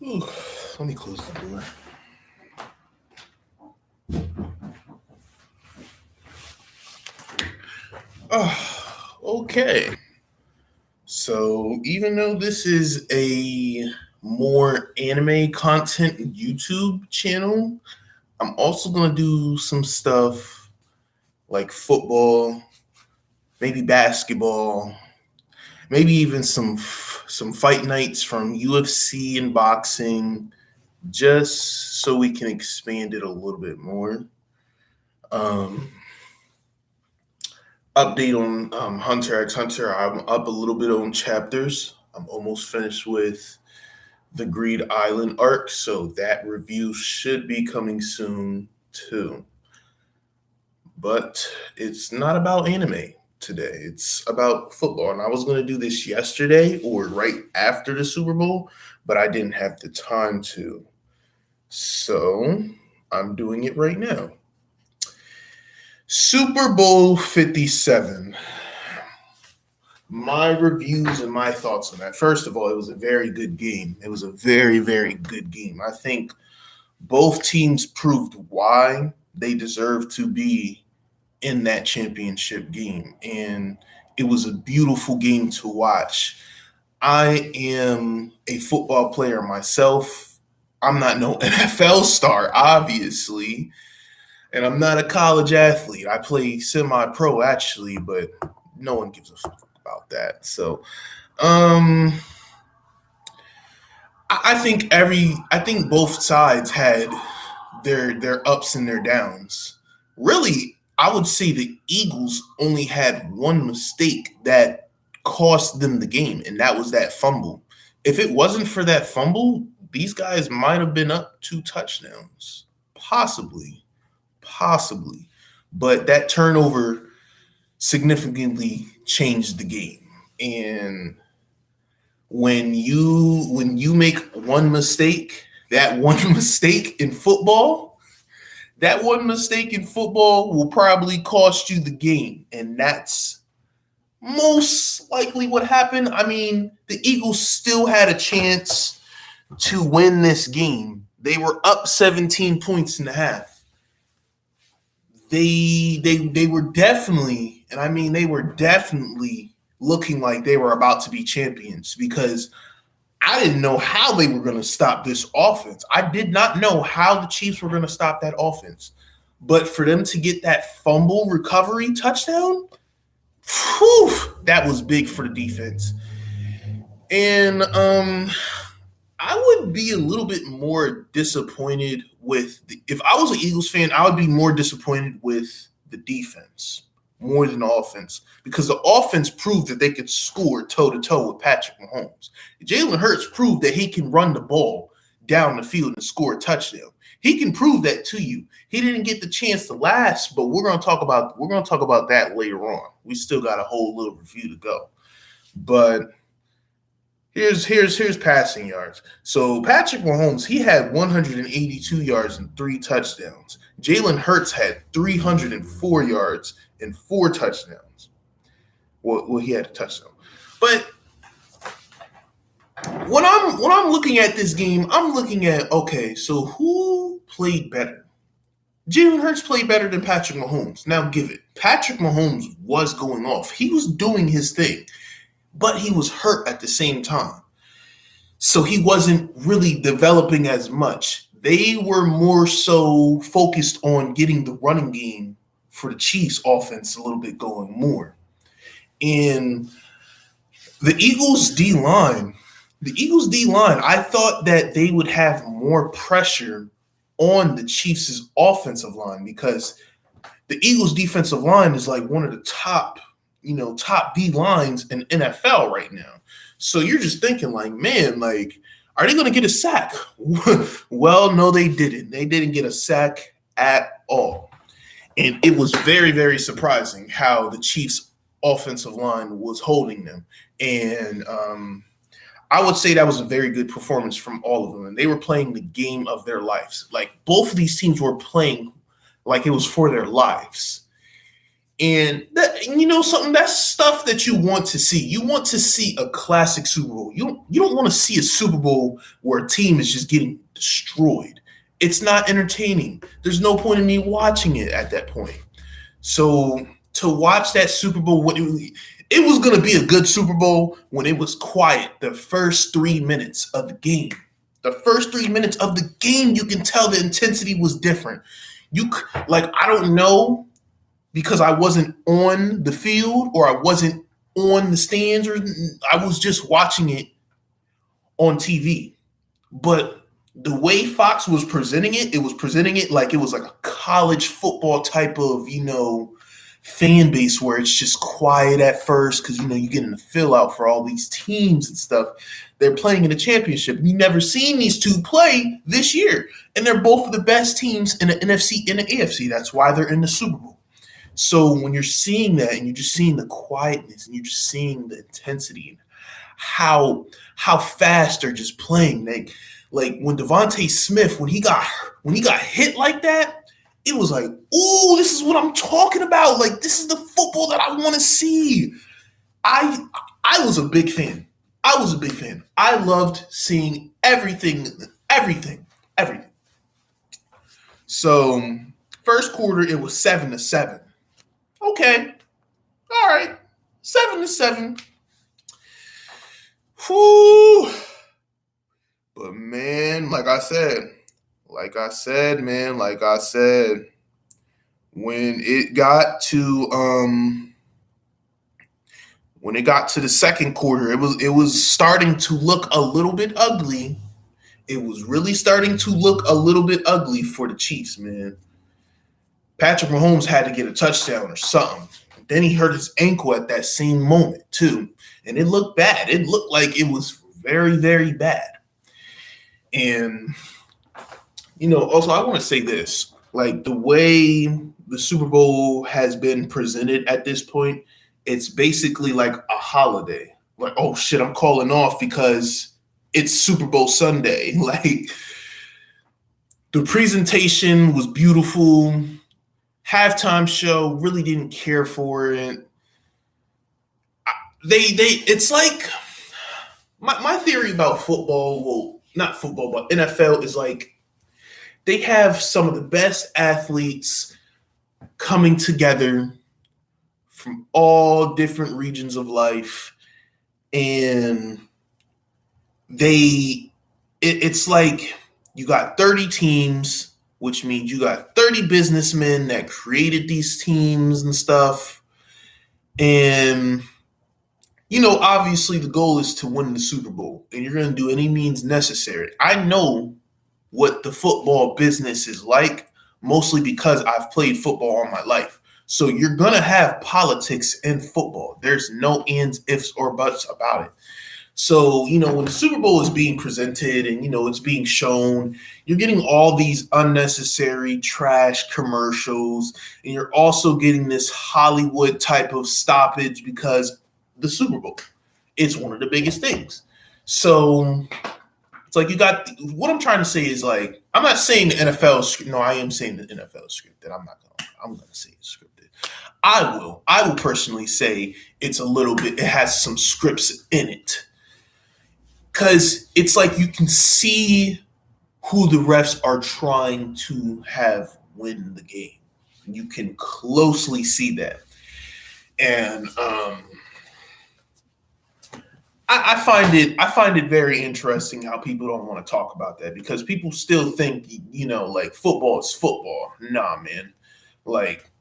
Ooh, let me close the door. Okay. So even though this is a more anime content YouTube channel, I'm also gonna do some stuff like football, maybe basketball, maybe even some fight nights from UFC and boxing, just so we can expand it a little bit more. Um, Update on Hunter x Hunter. I'm up a little bit on chapters. I'm almost finished with the Greed Island arc, so that review should be coming soon too. But it's not about anime today. It's about football. And I was going to do this yesterday or right after the Super Bowl, but I didn't have the time to. So I'm doing it right now. Super Bowl 57. My reviews and my thoughts on that. First of all, it was a very good game. It was a very, very good game. I think both teams proved why they deserve to be in that championship game. And it was a beautiful game to watch. I am a football player myself. I'm not no NFL star, obviously, and I'm not a college athlete. I play semi-pro actually, but no one gives a fuck about that. So, um, I think both sides had their ups and their downs. Really, I would say the Eagles only had one mistake that cost them the game, and that was that fumble. If it wasn't for that fumble, these guys might have been up 2 touchdowns. Possibly. But that turnover significantly changed the game. And when you make one mistake, that one mistake in football, that one mistake in football will probably cost you the game. And that's most likely what happened. I mean, the Eagles still had a chance to win this game. They were up 17 points in the half. They were definitely, and I mean they were definitely looking like they were about to be champions because I didn't know how they were going to stop this offense. I did not know how the Chiefs were going to stop that offense. But for them to get that fumble recovery touchdown, whew, that was big for the defense. And I would be a little bit more disappointed if I was an Eagles fan, I would be more disappointed with the defense more than the offense because the offense proved that they could score toe to toe with Patrick Mahomes. Jalen Hurts proved that he can run the ball down the field and score a touchdown. He can prove that to you. He didn't get the chance to last, but we're going to talk about that later on. We still got a whole little review to go. But Here's passing yards. So Patrick Mahomes, he had 182 yards and 3 touchdowns. Jalen Hurts had 304 yards and 4 touchdowns. Well, he had a touchdown. But when I'm looking at this game, I'm looking at okay, so who played better? Jalen Hurts played better than Patrick Mahomes. Now give it. Patrick Mahomes was going off. He was doing his thing, but he was hurt at the same time. So he wasn't really developing as much. They were more so focused on getting the running game for the Chiefs offense a little bit going more. And the Eagles D line, I thought that they would have more pressure on the Chiefs' offensive line because the Eagles defensive line is like one of the top D lines in NFL right now. So you're just thinking like, man, like, are they going to get a sack? Well, no, they didn't. They didn't get a sack at all. And it was very, very surprising how the Chiefs offensive line was holding them. And I would say that was a very good performance from all of them. And they were playing the game of their lives. Like both of these teams were playing like it was for their lives. And that, something, that's stuff that you want to see. You want to see a classic Super Bowl. You don't want to see a Super Bowl where a team is just getting destroyed. It's not entertaining. There's no point in me watching it at that point. So to watch that Super Bowl, it was going to be a good Super Bowl when it was quiet the first 3 minutes of the game. The first 3 minutes of the game, you can tell the intensity was different. I don't know, because I wasn't on the field or I wasn't on the stands, or I was just watching it on TV. But the way Fox was presenting it, it was presenting it like it was like a college football type of, fan base where it's just quiet at first because, you're getting the fill out for all these teams and stuff. They're playing in the championship. You've never seen these two play this year. And they're both of the best teams in the NFC and the AFC. That's why they're in the Super Bowl. So when you're seeing that and you're just seeing the quietness and you're just seeing the intensity and how fast they're just playing, like when Devontae Smith, when he got hit like that, it was like, ooh, this is what I'm talking about. Like, this is the football that I want to see. I was a big fan. I loved seeing everything. So first quarter, it was 7-7. Okay. All right. 7-7. Whew. But man, like I said, when it got to the second quarter, it was starting to look a little bit ugly. It was really starting to look a little bit ugly for the Chiefs, man. Patrick Mahomes had to get a touchdown or something. Then he hurt his ankle at that same moment too, and it looked bad. It looked like it was very, very bad. And also I want to say this, like the way the Super Bowl has been presented at this point, it's basically like a holiday. Like, oh shit, I'm calling off because it's Super Bowl Sunday. Like, the presentation was beautiful. Halftime show, really didn't care for it. It's like my theory about football, well, not football, but NFL is like they have some of the best athletes coming together from all different regions of life, and it's like you got 30 teams, which means you got 30 businessmen that created these teams and stuff. And, obviously the goal is to win the Super Bowl, and you're going to do any means necessary. I know what the football business is like, mostly because I've played football all my life. So you're going to have politics in football. There's no ands, ifs, or buts about it. So, when the Super Bowl is being presented and, it's being shown, you're getting all these unnecessary trash commercials, and you're also getting this Hollywood type of stoppage because the Super Bowl, it's one of the biggest things. So it's like what I'm trying to say is, like, I'm not saying the NFL, no, I am saying the NFL is scripted. I'm going to say it's scripted. I will personally say it's a little bit, it has some scripts in it. Because it's like you can see who the refs are trying to have win the game. You can closely see that. And I find it very interesting how people don't want to talk about that, because people still think, like football is football. Nah, man. Like,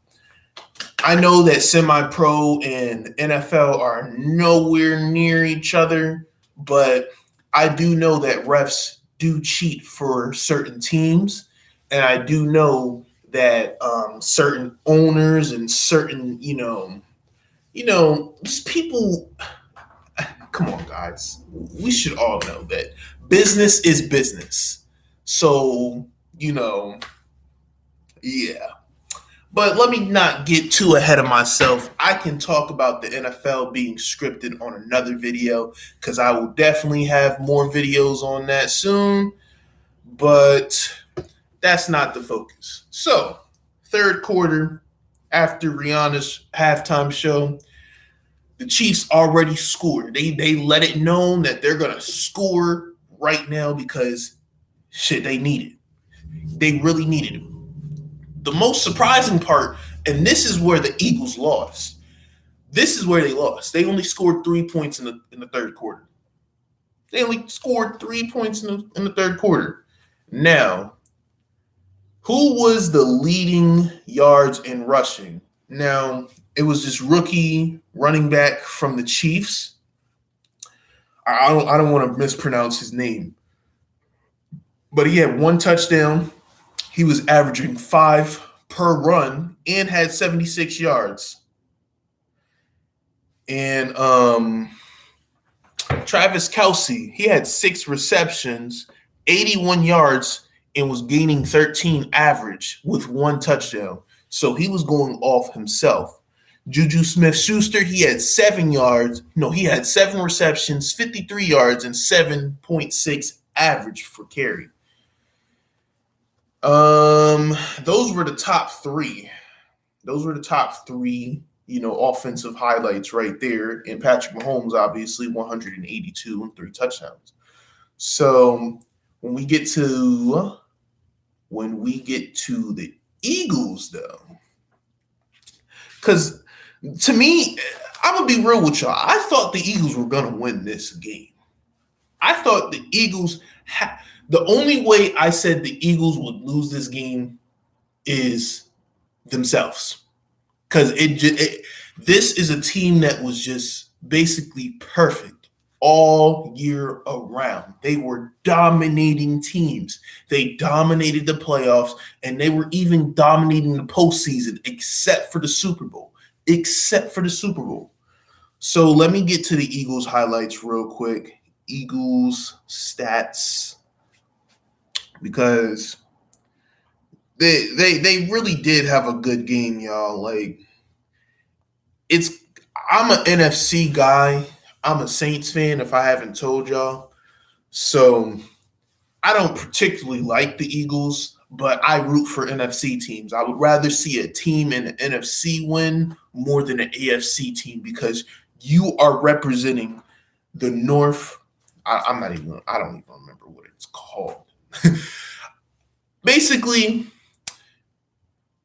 I know that semi-pro and NFL are nowhere near each other, but I do know that refs do cheat for certain teams, and I do know that certain owners and certain, just people. Come on, guys. We should all know that business is business. So, yeah. But let me not get too ahead of myself. I can talk about the NFL being scripted on another video, because I will definitely have more videos on that soon. But that's not the focus. So, third quarter, after Rihanna's halftime show, the Chiefs already scored. They let it known that they're gonna score right now because shit, they need it. They really needed it. The most surprising part, and this is where the Eagles lost. This is where they lost. They only scored 3 points in the third quarter. They only scored 3 points in the third quarter. Now, who was the leading yards in rushing? Now, it was this rookie running back from the Chiefs. I don't want to mispronounce his name, but he had one touchdown. He was averaging 5 per run and had 76 yards. And Travis Kelce, he had 6 receptions, 81 yards, and was gaining 13 average with 1 touchdown. So he was going off himself. Juju Smith-Schuster, he had 7 yards. No, he had 7 receptions, 53 yards, and 7.6 average for carry. Those were the top 3. Those were the top 3, offensive highlights right there. And Patrick Mahomes, obviously, 182 and 3 touchdowns. So when we get to the Eagles, though, because to me, I'm gonna be real with y'all. I thought the Eagles were gonna win this game. I thought the Eagles. The only way I said the Eagles would lose this game is themselves, because this is a team that was just basically perfect all year around. They were dominating teams. They dominated the playoffs, and they were even dominating the postseason, except for the Super Bowl. So let me get to the Eagles highlights real quick. Eagles stats, because they really did have a good game, y'all. Like, I'm an NFC guy. I'm a Saints fan, if I haven't told y'all. So I don't particularly like the Eagles, but I root for NFC teams. I would rather see a team in the NFC win more than an AFC team, because you are representing the North. I don't even remember what it's called. Basically,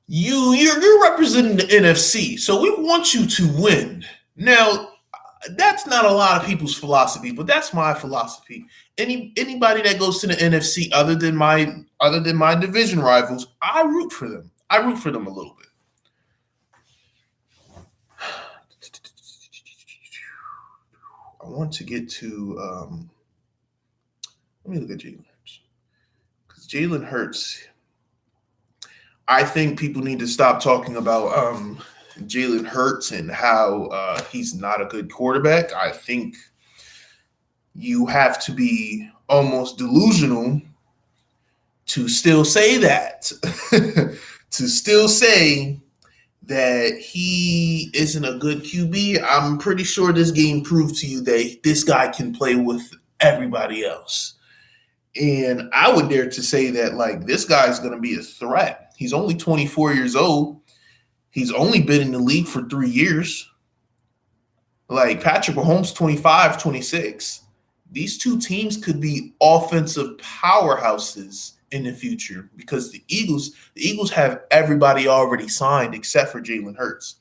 you're representing the NFC, so we want you to win. Now, that's not a lot of people's philosophy, but that's my philosophy. Anybody that goes to the NFC other than my division rivals, I root for them. I root for them a little bit. I want to get to let me look at Jalen Hurts, because Jalen Hurts, I think people need to stop talking about Jalen Hurts and how he's not a good quarterback. I think you have to be almost delusional to still say that. To still say that he isn't a good QB. I'm pretty sure this game proved to you that this guy can play with everybody else. And I would dare to say that, like, this guy's going to be a threat. He's only 24 years old. He's only been in the league for 3 years. Like, Patrick Mahomes, 25, 26. These two teams could be offensive powerhouses in the future, because the Eagles have everybody already signed except for Jalen Hurts.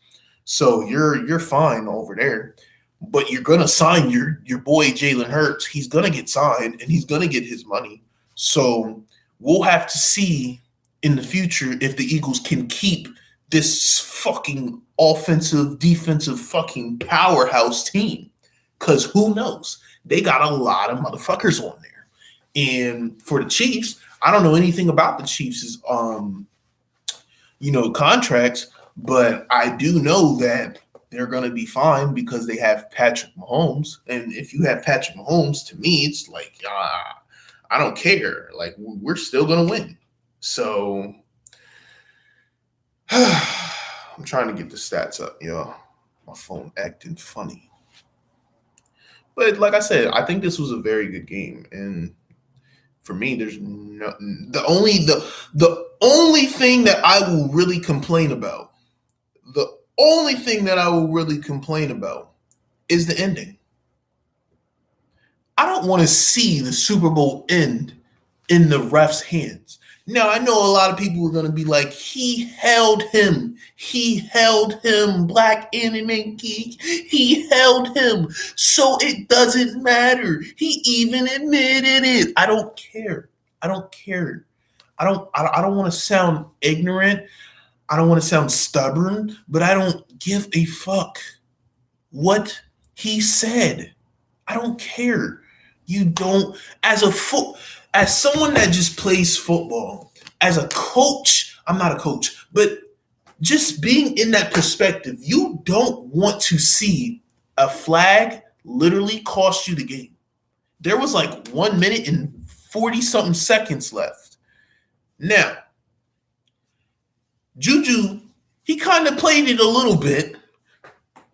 So you're fine over there. But you're going to sign your boy Jalen Hurts. He's going to get signed, and he's going to get his money. So we'll have to see in the future if the Eagles can keep this fucking offensive, defensive fucking powerhouse team. Because who knows? They got a lot of motherfuckers on there. And for the Chiefs, I don't know anything about the Chiefs' contracts, but I do know that they're going to be fine because they have Patrick Mahomes. And if you have Patrick Mahomes, to me, it's like, I don't care. Like, we're still going to win. So I'm trying to get the stats up, y'all. My phone acting funny. But like I said, I think this was a very good game. And for me, there's the only thing that I will really complain about The only thing that I will really complain about is the ending. I don't want to see the Super Bowl end in the ref's hands. Now, I know a lot of people are going to be like, he held him. He held him, Black Anime Geek. He held him. So it doesn't matter. He even admitted it. I don't care. I don't care. I don't want to sound ignorant. I don't want to sound stubborn, but I don't give a fuck what he said. I don't care. You don't as someone that just plays football, as a coach, I'm not a coach, but just being in that perspective, you don't want to see a flag literally cost you the game. There was like 1 minute and 40 something seconds left. Now, Juju, he kind of played it a little bit,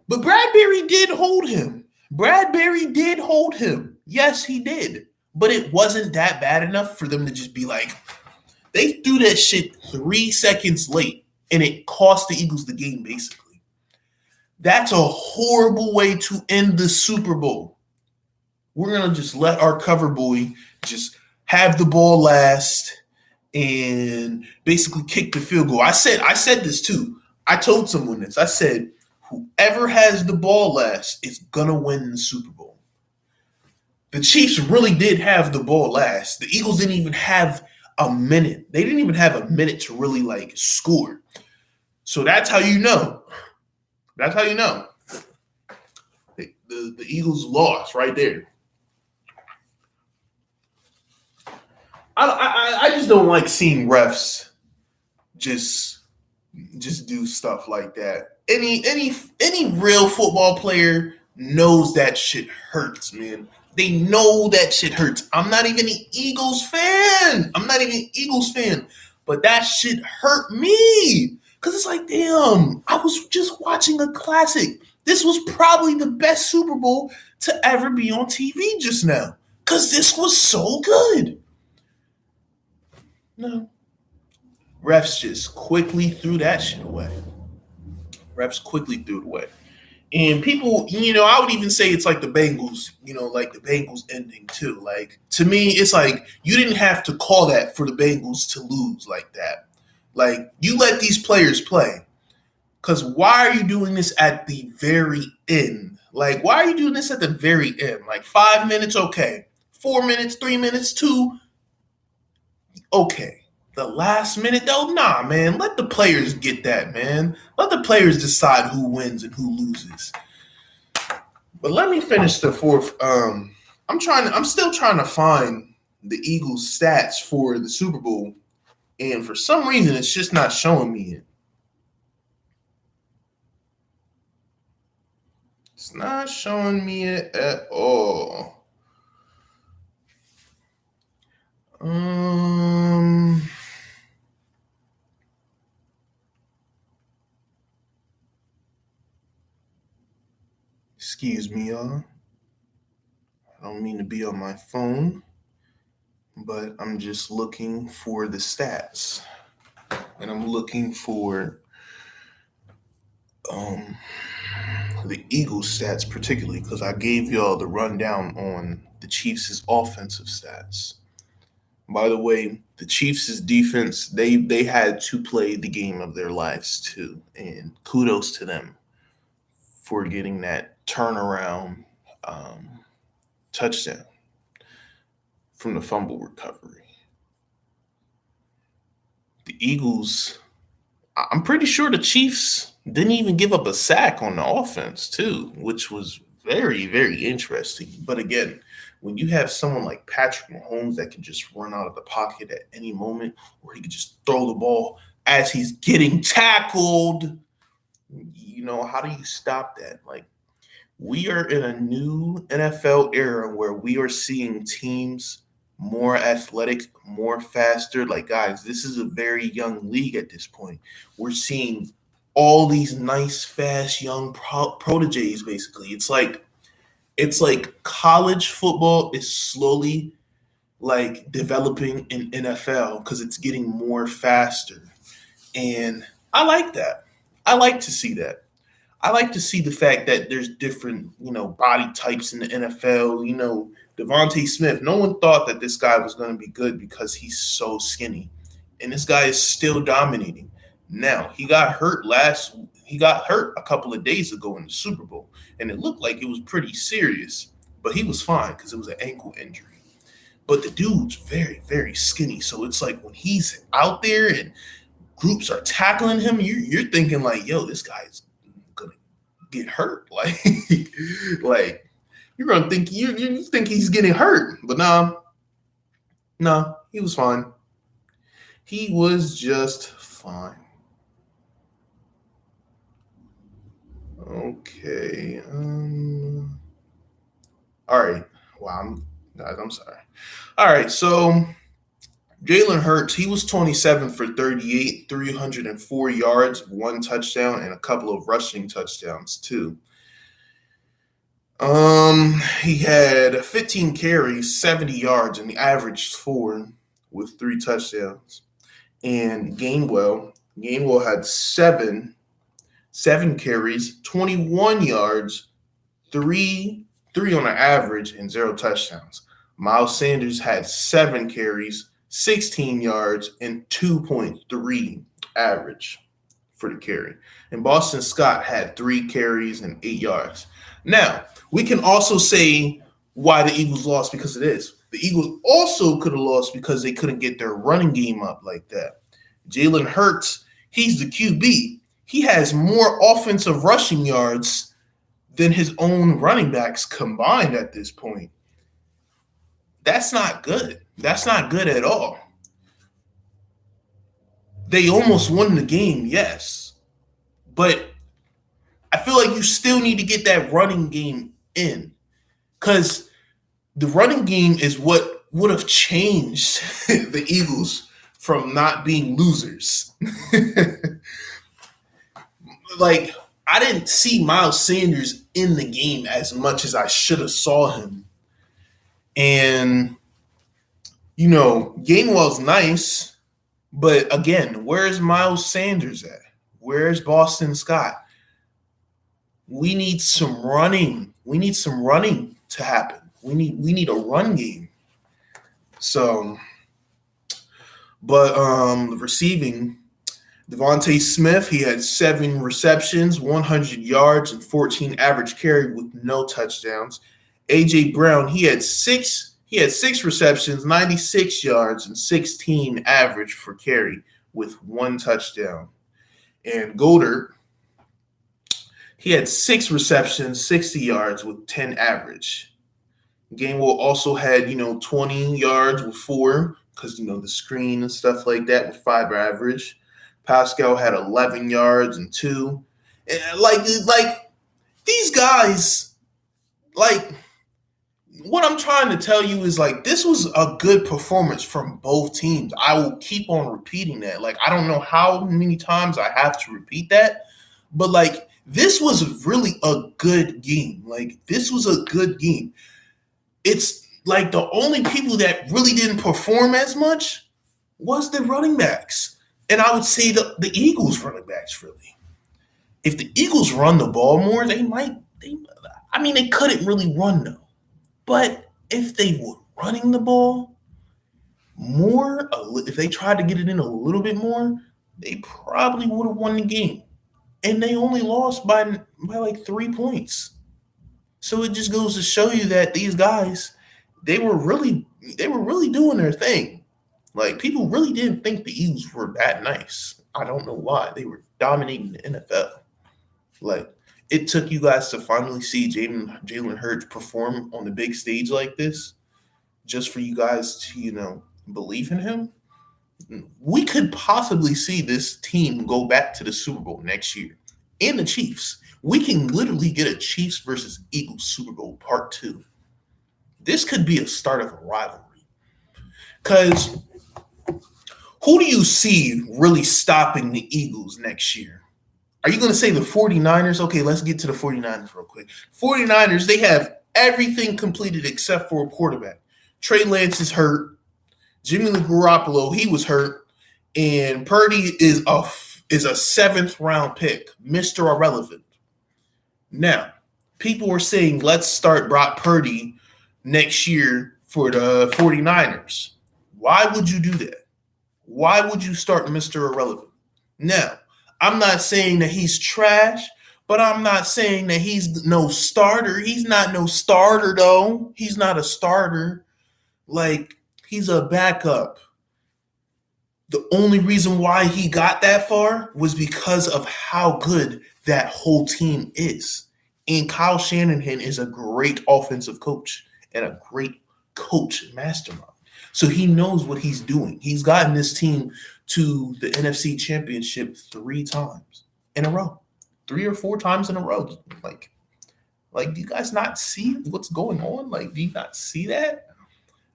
but Bradbury did hold him. Bradbury did hold him. Yes, he did. But it wasn't that bad enough for them to just be like, they threw that shit 3 seconds late, and it cost the Eagles the game, basically. That's a horrible way to end the Super Bowl. We're going to just let our cover boy just have the ball last and basically kick the field goal. I said this too. I told someone this. I said, whoever has the ball last is going to win the Super Bowl. The Chiefs really did have the ball last. The Eagles didn't even have a minute. They didn't even have a minute to really like score. So that's how you know. That's how you know. The Eagles lost right there. I just don't like seeing refs just do stuff like that. Any real football player knows that shit hurts, man. They know that shit hurts. I'm not even an Eagles fan. But that shit hurt me. Because it's like, damn, I was just watching a classic. This was probably the best Super Bowl to ever be on TV just now. Because this was so good. No. Refs just quickly threw that shit away. And people, I would even say it's like the Bengals, like the Bengals ending too. Like, to me, it's like you didn't have to call that for the Bengals to lose like that. Like, you let these players play. Because why are you doing this at the very end? Like, why are you doing this at the very end? Like, 5 minutes, okay. 4 minutes, 3 minutes, 2, okay. The last minute, though, nah, man. Let the players get that, man. Let the players decide who wins and who loses. But let me finish the fourth. I'm still trying to find the Eagles' stats for the Super Bowl, and for some reason, it's just not showing me it. It's not showing me it at all. Excuse me, y'all. I don't mean to be on my phone, but I'm just looking for the stats. And I'm looking for the Eagles stats particularly, because I gave y'all the rundown on the Chiefs' offensive stats. By the way, the Chiefs' defense, they had to play the game of their lives too. And kudos to them for getting that turnaround touchdown from the fumble recovery. The Eagles, I'm pretty sure the Chiefs didn't even give up a sack on the offense too, which was very, very interesting. But again, when you have someone like Patrick Mahomes that can just run out of the pocket at any moment, or he can just throw the ball as he's getting tackled, how do you stop that? Like, we are in a new NFL era where we are seeing teams more athletic, more faster. Like, guys, this is a very young league at this point. We're seeing all these nice, fast, young proteges, basically. It's like college football is slowly like developing in NFL because it's getting more faster. And I like that. I like to see that. I like to see the fact that there's different, body types in the NFL. Devontae Smith, no one thought that this guy was going to be good because he's so skinny. And this guy is still dominating. Now, he got hurt a couple of days ago in the Super Bowl, and it looked like it was pretty serious, but he was fine because it was an ankle injury. But the dude's very, very skinny. So it's like when he's out there and groups are tackling him, you're thinking like, yo, this guy's gonna get hurt. Like you're gonna think you think he's getting hurt, but no, he was fine. He was just fine. Okay. All right. Wow. I'm sorry. All right. So Jalen Hurts, he was 27 for 38, 304 yards, one touchdown, and a couple of rushing touchdowns too. He had 15 carries, 70 yards, and he averaged 4 with 3 touchdowns. And Gainwell had seven carries, 21 yards, three on an average, and 0 touchdowns. Miles Sanders had 7 carries, 16 yards, and 2.3 average for the carry. And Boston Scott had 3 carries and 8 yards. Now, we can also say why the Eagles lost because of this. The Eagles also could have lost because they couldn't get their running game up like that. Jalen Hurts, he's the QB. He has more offensive rushing yards than his own running backs combined at this point. That's not good. That's not good at all. They almost won the game, yes. But I feel like you still need to get that running game in. Because the running game is what would have changed the Eagles from not being losers. Like, I didn't see Miles Sanders in the game as much as I should have saw him. And, Gainwell's nice, but again, where's Miles Sanders at? Where's Boston Scott? We need some running. We need some running to happen. We need a run game. So, but the receiving, Devontae Smith, he had 7 receptions, 100 yards, and 14 average carry with no touchdowns. A.J. Brown, he had 6 receptions, 96 yards, and 16 average for carry with 1 touchdown. And Goddard, he had 6 receptions, 60 yards with 10 average. Gainwell also had, 20 yards with 4 because, the screen and stuff like that with 5 average. Pascal had 11 yards and 2. And like these guys, like, what I'm trying to tell you is, like, this was a good performance from both teams. I will keep on repeating that. Like, I don't know how many times I have to repeat that, but, like, this was really a good game. Like, this was a good game. It's like the only people that really didn't perform as much was the running backs. And I would say the Eagles running backs, really. If the Eagles run the ball more, they couldn't really run, though. But if they were running the ball more, if they tried to get it in a little bit more, they probably would have won the game. And they only lost by like 3 points. So it just goes to show you that these guys, they were really doing their thing. Like, people really didn't think the Eagles were that nice. I don't know why. They were dominating the NFL. Like, it took you guys to finally see Jalen Hurts perform on the big stage like this just for you guys to, believe in him. We could possibly see this team go back to the Super Bowl next year. And the Chiefs. We can literally get a Chiefs versus Eagles Super Bowl Part 2. This could be a start of a rivalry. Because who do you see really stopping the Eagles next year? Are you going to say the 49ers? Okay, let's get to the 49ers real quick. 49ers, they have everything completed except for a quarterback. Trey Lance is hurt. Jimmy Garoppolo, he was hurt. And Purdy is is a 7th-round pick, Mr. Irrelevant. Now, people were saying, let's start Brock Purdy next year for the 49ers. Why would you do that? Why would you start Mr. Irrelevant? Now, I'm not saying that he's trash, but I'm not saying that he's no starter. He's not no starter, though. He's not a starter. Like, he's a backup. The only reason why he got that far was because of how good that whole team is. And Kyle Shanahan is a great offensive coach and a great coach mastermind. So he knows what he's doing. He's gotten this team to the NFC Championship 3 times in a row. 3 or 4 times in a row. Like, do you guys not see what's going on? Like, do you not see that?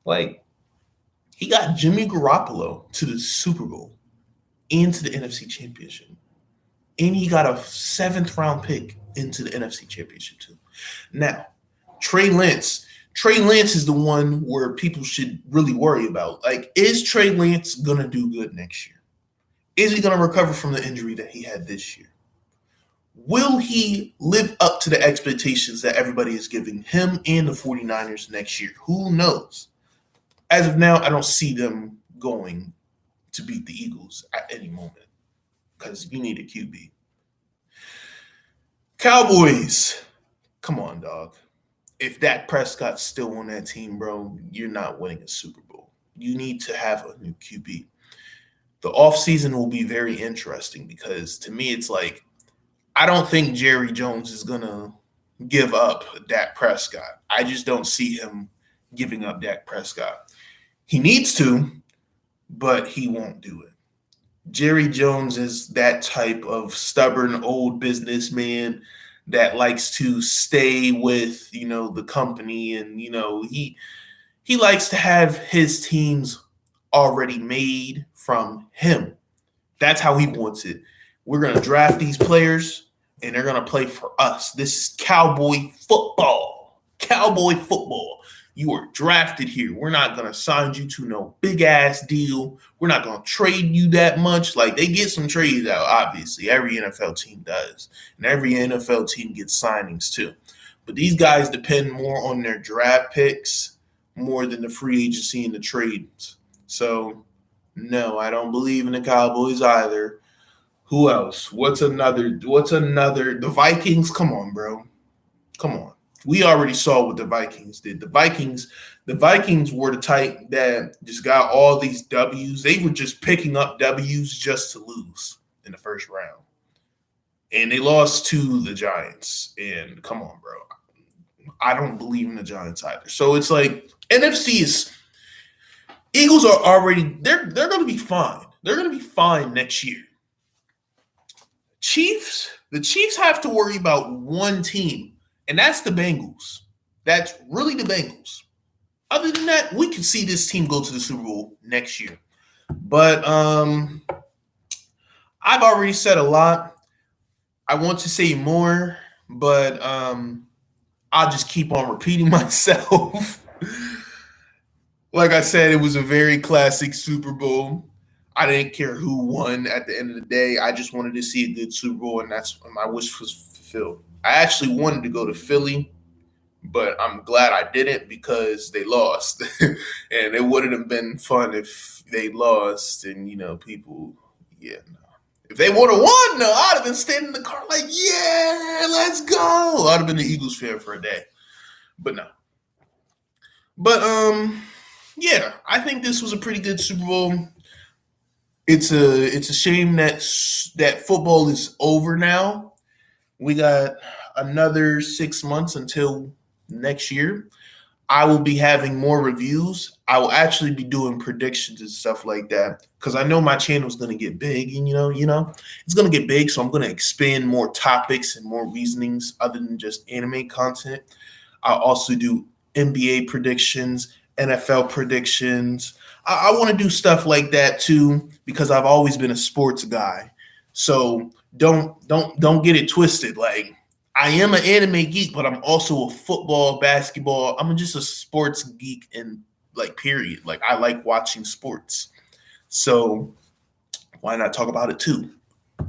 Like, he got Jimmy Garoppolo to the Super Bowl and to the NFC Championship. And he got a 7th-round pick into the NFC Championship too. Now, Trey Lance. Trey Lance is the one where people should really worry about. Like, is Trey Lance going to do good next year? Is he going to recover from the injury that he had this year? Will he live up to the expectations that everybody is giving him and the 49ers next year? Who knows? As of now, I don't see them going to beat the Eagles at any moment because you need a QB. Cowboys, come on, dog. If Dak Prescott's still on that team, bro, you're not winning a Super Bowl. You need to have a new QB. The offseason will be very interesting because to me, it's like, I don't think Jerry Jones is going to give up Dak Prescott. I just don't see him giving up Dak Prescott. He needs to, but he won't do it. Jerry Jones is that type of stubborn old businessman that likes to stay with, the company, and, he likes to have his teams already made from him. That's how he wants it. We're going to draft these players, and they're going to play for us. This is cowboy football. Cowboy football. You are drafted here. We're not going to sign you to no big-ass deal. We're not going to trade you that much. Like, they get some trades out, obviously. Every NFL team does. And every NFL team gets signings, too. But these guys depend more on their draft picks more than the free agency and the trades. So, no, I don't believe in the Cowboys either. Who else? What's another? The Vikings? Come on, bro. Come on. We already saw what the Vikings did. The Vikings were the type that just got all these W's. They were just picking up W's just to lose in the first round. And they lost to the Giants. And come on, bro. I don't believe in the Giants either. So it's like NFC is – Eagles are already – they're going to be fine. They're going to be fine next year. The Chiefs have to worry about one team, and that's the Bengals. That's really the Bengals. Other than that, we can see this team go to the Super Bowl next year. But I've already said a lot. I want to say more, but I'll just keep on repeating myself. Like I said, it was a very classic Super Bowl. I didn't care who won at the end of the day. I just wanted to see a good Super Bowl, and that's my wish was fulfilled. I actually wanted to go to Philly, but I'm glad I didn't because they lost. And it wouldn't have been fun if they lost and, people, no. If they would have won, no, I'd have been standing in the car like, yeah, let's go. I'd have been the Eagles fan for a day. But no. But, yeah, I think this was a pretty good Super Bowl. It's a shame that football is over now. We got another 6 months until next year. I will be having more reviews. I will actually be doing predictions and stuff like that because I know my channel is going to get big, and it's going to get big. So I'm going to expand more topics and more reasonings other than just anime content. I'll also do NBA predictions, NFL predictions. I want to do stuff like that too because I've always been a sports guy. So don't get it twisted. Like, I am an anime geek, but I'm also a football, basketball. I'm just a sports geek and period. Like, I like watching sports. So why not talk about it too?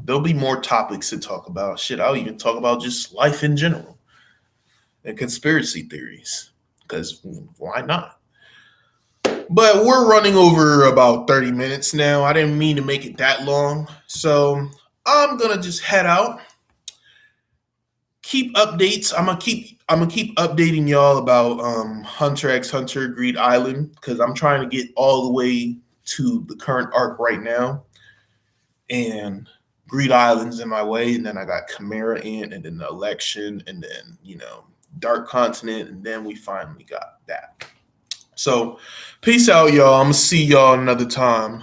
There'll be more topics to talk about. Shit, I'll even talk about just life in general and conspiracy theories. Because why not? But we're running over about 30 minutes now. I didn't mean to make it that long. So I'm gonna just head out. Keep updates. I'm gonna keep updating y'all about Hunter x Hunter Greed Island because I'm trying to get all the way to the current arc right now. And Greed Island's in my way, and then I got Chimera Ant, and then the election, and then Dark Continent, and then we finally got that. So, peace out, y'all. I'm gonna see y'all another time.